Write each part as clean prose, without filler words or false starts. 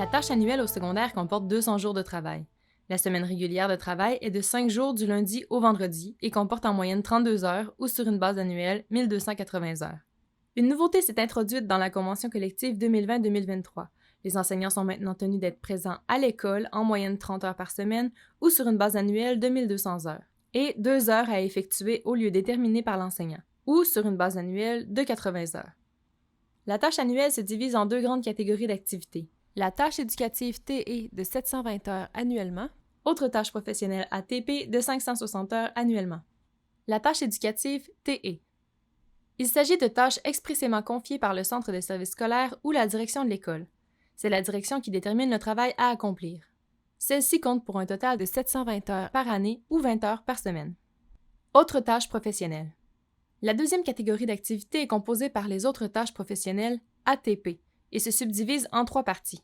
La tâche annuelle au secondaire comporte 200 jours de travail. La semaine régulière de travail est de 5 jours du lundi au vendredi et comporte en moyenne 32 heures ou sur une base annuelle 1280 heures. Une nouveauté s'est introduite dans la convention collective 2020-2023. Les enseignants sont maintenant tenus d'être présents à l'école en moyenne 30 heures par semaine ou sur une base annuelle de 1200 heures et 2 heures à effectuer au lieu déterminé par l'enseignant ou sur une base annuelle de 80 heures. La tâche annuelle se divise en deux grandes catégories d'activités. La tâche éducative TE de 720 heures annuellement, autre tâche professionnelle ATP de 560 heures annuellement. La tâche éducative TE. Il s'agit de tâches expressément confiées par le centre de service scolaire ou la direction de l'école. C'est la direction qui détermine le travail à accomplir. Celle-ci compte pour un total de 720 heures par année ou 20 heures par semaine. Autres tâches professionnelles. La deuxième catégorie d'activités est composée par les autres tâches professionnelles ATP et se subdivise en 3 parties.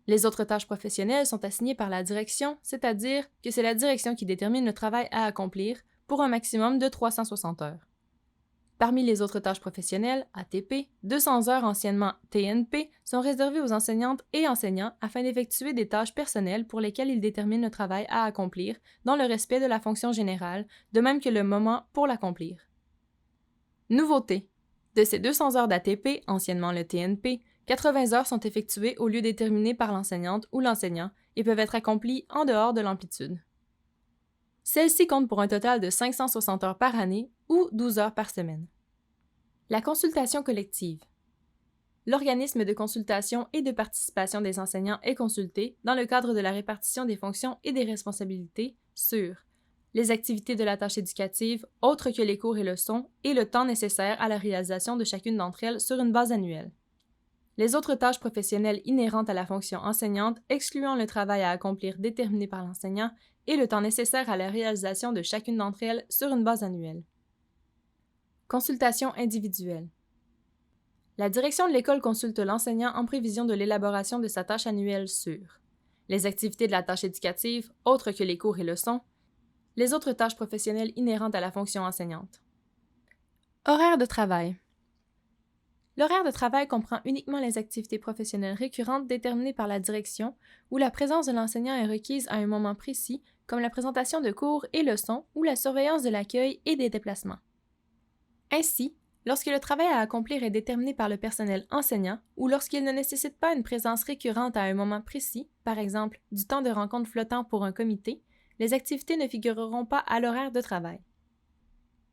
Les autres tâches professionnelles sont assignées par la direction, c'est-à-dire que c'est la direction qui détermine le travail à accomplir pour un maximum de 360 heures. Parmi les autres tâches professionnelles, ATP, 200 heures anciennement TNP sont réservées aux enseignantes et enseignants afin d'effectuer des tâches personnelles pour lesquelles ils déterminent le travail à accomplir dans le respect de la fonction générale, de même que le moment pour l'accomplir. Nouveauté. De ces 200 heures d'ATP, anciennement le TNP, 80 heures sont effectuées au lieu déterminé par l'enseignante ou l'enseignant et peuvent être accomplies en dehors de l'amplitude. Celle-ci compte pour un total de 560 heures par année ou 12 heures par semaine. La consultation collective. L'organisme de consultation et de participation des enseignants est consulté dans le cadre de la répartition des fonctions et des responsabilités sur les activités de la tâche éducative, autres que les cours et leçons, et le temps nécessaire à la réalisation de chacune d'entre elles sur une base annuelle. Les autres tâches professionnelles inhérentes à la fonction enseignante, excluant le travail à accomplir déterminé par l'enseignant, et le temps nécessaire à la réalisation de chacune d'entre elles sur une base annuelle. Consultation individuelle. La direction de l'école consulte l'enseignant en prévision de l'élaboration de sa tâche annuelle sur les activités de la tâche éducative, autres que les cours et leçons, les autres tâches professionnelles inhérentes à la fonction enseignante. Horaire de travail. L'horaire de travail comprend uniquement les activités professionnelles récurrentes déterminées par la direction où la présence de l'enseignant est requise à un moment précis, comme la présentation de cours et leçons ou la surveillance de l'accueil et des déplacements. Ainsi, lorsque le travail à accomplir est déterminé par le personnel enseignant ou lorsqu'il ne nécessite pas une présence récurrente à un moment précis, par exemple du temps de rencontre flottant pour un comité, les activités ne figureront pas à l'horaire de travail.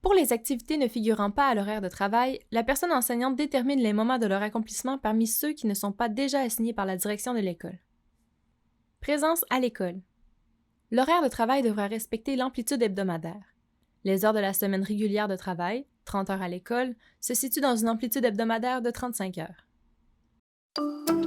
Pour les activités ne figurant pas à l'horaire de travail, la personne enseignante détermine les moments de leur accomplissement parmi ceux qui ne sont pas déjà assignés par la direction de l'école. Présence à l'école. L'horaire de travail devra respecter l'amplitude hebdomadaire. Les heures de la semaine régulière de travail, 30 heures à l'école, se situent dans une amplitude hebdomadaire de 35 heures.